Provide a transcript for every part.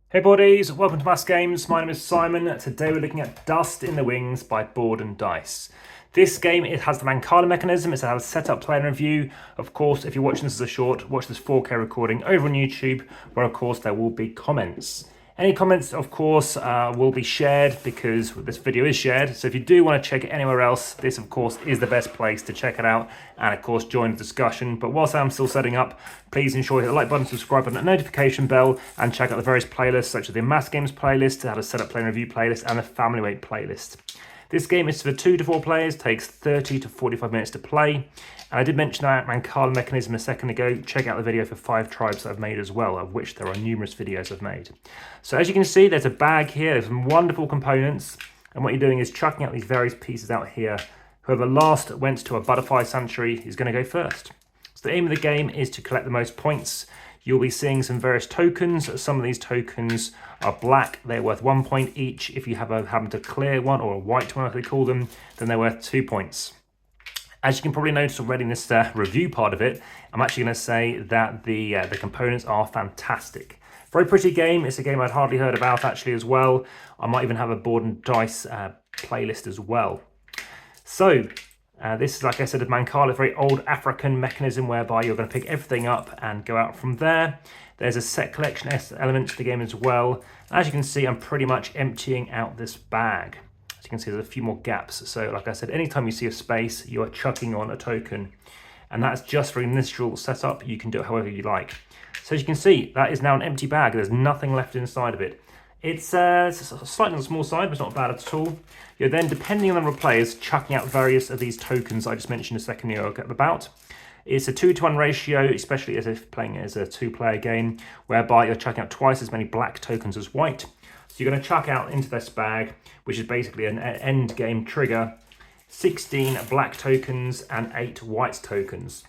Hey buddies, welcome to AmassGames. My name is Simon. Today we're looking at Dust in the Wings by Board and Dice. This game, it has the Mancala mechanism. It's how to set up, play and review. Of course, if you're watching this as a short, watch this 4K recording over on YouTube, where of course there will be comments. Any comments, of course, will be shared because this video is shared. So if you do want to check it anywhere else, this, of course, is the best place to check it out and, of course, join the discussion. But whilst I'm still setting up, please ensure you hit the like button, subscribe button, and notification bell, and check out the various playlists, such as the AmassGames playlist, how to set up, play and review playlist, and the Family Weight playlist. This game is for 2 to 4 players, takes 30 to 45 minutes to play. And I did mention that Mancala mechanism a second ago. Check out the video for 5 tribes that I've made as well, of which there are numerous videos I've made. So as you can see, there's a bag here, there's some wonderful components. And what you're doing is chucking out these various pieces out here. Whoever last went to a butterfly sanctuary is going to go first. So the aim of the game is to collect the most points. You'll be seeing some various tokens. Some of these tokens are black. They're worth 1 point each. If you happen to clear one, or a white one as they call them, then they're worth 2 points. As you can probably notice already in this review part of it, I'm actually going to say that the components are fantastic. Very pretty game. It's a game I'd hardly heard about actually as well. I might even have a board and dice playlist as well. So this is, like I said, a Mancala, a very old African mechanism whereby you're going to pick everything up and go out from there. There's a set collection element to the game as well. As you can see, I'm pretty much emptying out this bag. As you can see, there's a few more gaps. So like I said, anytime you see a space, you are chucking on a token. And that's just for initial setup. You can do it however you like. So as you can see, that is now an empty bag. There's nothing left inside of it. It's slightly on the small side, but it's not bad at all. You're then, depending on the number of players, chucking out various of these tokens I just mentioned a second ago about. It's a 2-to-1 ratio, especially as if playing as a 2-player game, whereby you're chucking out twice as many black tokens as white. So you're going to chuck out into this bag, which is basically an end game trigger, 16 black tokens and 8 white tokens.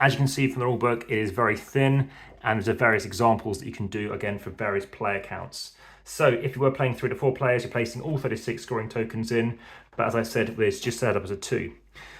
As you can see from the rulebook, it is very thin, and there's various examples that you can do, again, for various player counts. So if you were playing 3 to 4 players, you're placing all 36 scoring tokens in, but as I said, it's just set up as a 2.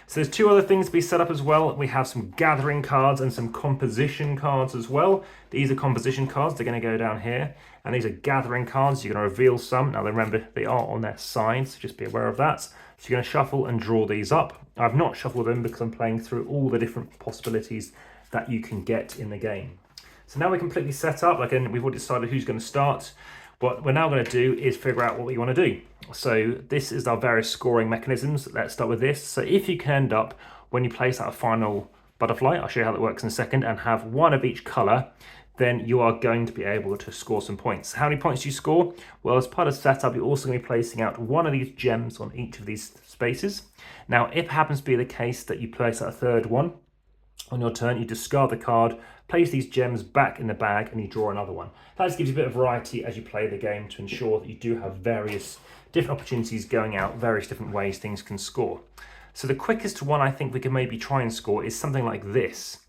So there's 2 other things to be set up as well. We have some gathering cards and some composition cards as well. These are composition cards, they're going to go down here, and these are gathering cards. You're going to reveal some. Now remember, they are on their sides, so just be aware of that. So you're going to shuffle and draw these up. I've not shuffled them because I'm playing through all the different possibilities that you can get in the game. So now we're completely set up. Again, we've already decided who's going to start. What we're now going to do is figure out what we want to do. So this is our various scoring mechanisms. Let's start with this. So if you can end up, when you place out a final butterfly, I'll show you how that works in a second, and have one of each colour, then you are going to be able to score some points. How many points do you score? Well, as part of setup, you're also going to be placing out one of these gems on each of these spaces. Now, if it happens to be the case that you place out a third one, on your turn, you discard the card, place these gems back in the bag, and you draw another one. That just gives you a bit of variety as you play the game to ensure that you do have various different opportunities going out, various different ways things can score. So the quickest one I think we can maybe try and score is something like this.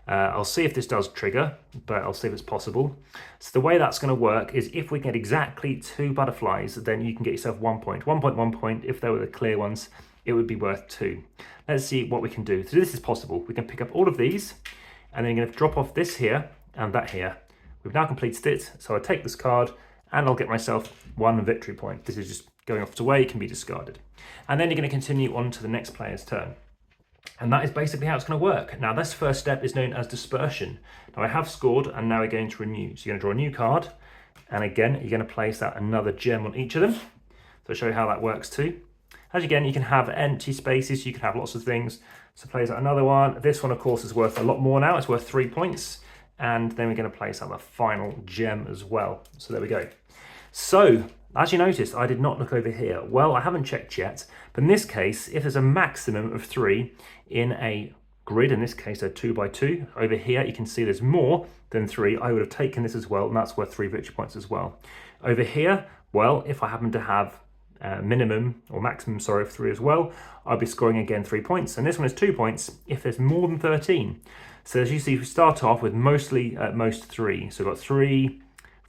I'll see if this does trigger, but I'll see if it's possible. So the way that's going to work is if we get exactly 2 butterflies, then you can get yourself 1 point. 1 point. If they were the clear ones, it would be worth 2. Let's see what we can do. So this is possible. We can pick up all of these, and then you're going to drop off this here and that here. We've now completed it, so I take this card, and I'll get myself 1 victory point. This is just going off its way, it can be discarded. And then you're going to continue on to the next player's turn. And that is basically how it's going to work. Now, this first step is known as dispersion. Now, I have scored, and now we're going to renew. So you're going to draw a new card, and again, you're going to place out another gem on each of them. So I'll show you how that works too. As again, you can have empty spaces, you can have lots of things. So place out another one. This one, of course, is worth a lot more now. It's worth 3 points. And then we're going to place out the final gem as well. So there we go. So, as you noticed, I did not look over here. Well, I haven't checked yet, but in this case, if there's a maximum of 3 in a grid, in this case a 2x2, over here you can see there's more than 3. I would have taken this as well, and that's worth 3 victory points as well. Over here, well, if I happen to have minimum or maximum, sorry, of 3 as well, I'll be scoring again 3 points. And this one is 2 points if there's more than 13. So as you see, we start off with mostly at most 3. So we've got 3,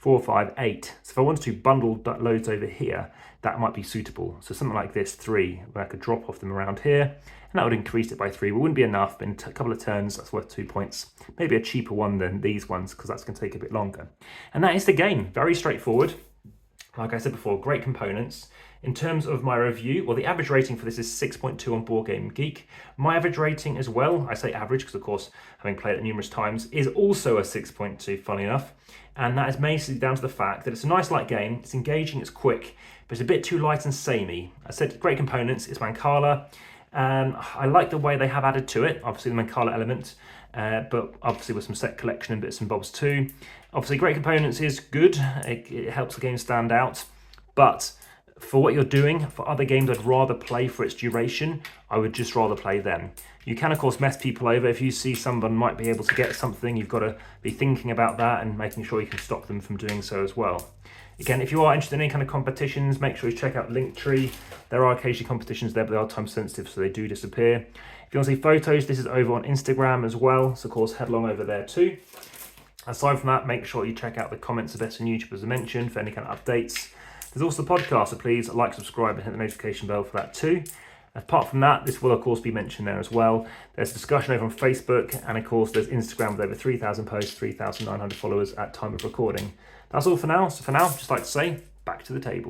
4, 5, 8. So if I wanted to bundle loads over here, that might be suitable. So something like this, 3, where I could drop off them around here, and that would increase it by 3. It wouldn't be enough, but in a couple of turns, that's worth 2 points. Maybe a cheaper one than these ones, because that's going to take a bit longer. And that is the game. Very straightforward. Like I said before, great components. In terms of my review, well, the average rating for this is 6.2 on BoardGameGeek. My average rating as well, I say average because, of course, having played it numerous times, is also a 6.2, funny enough. And that is basically down to the fact that it's a nice light game, it's engaging, it's quick, but it's a bit too light and samey. I said great components, it's Mancala. I like the way they have added to it, obviously the Mancala element, but obviously with some set collection and bits and bobs too. Obviously great components is good, it helps the game stand out, but for what you're doing, for other games I'd rather play for its duration, I would just rather play them. You can of course mess people over. If you see someone might be able to get something, you've got to be thinking about that and making sure you can stop them from doing so as well. Again, if you are interested in any kind of competitions, make sure you check out Linktree. There are occasionally competitions there, but they are time sensitive, so they do disappear. If you want to see photos, this is over on Instagram as well, so of course head along over there too. Aside from that, make sure you check out the comments of Best on YouTube as I mentioned for any kind of updates. There's also the podcast, so please like, subscribe and hit the notification bell for that too. Apart from that, this will of course be mentioned there as well. There's discussion over on Facebook, and of course there's Instagram with over 3,000 posts, 3,900 followers at time of recording. That's all for now. So for now, just like to say, back to the table.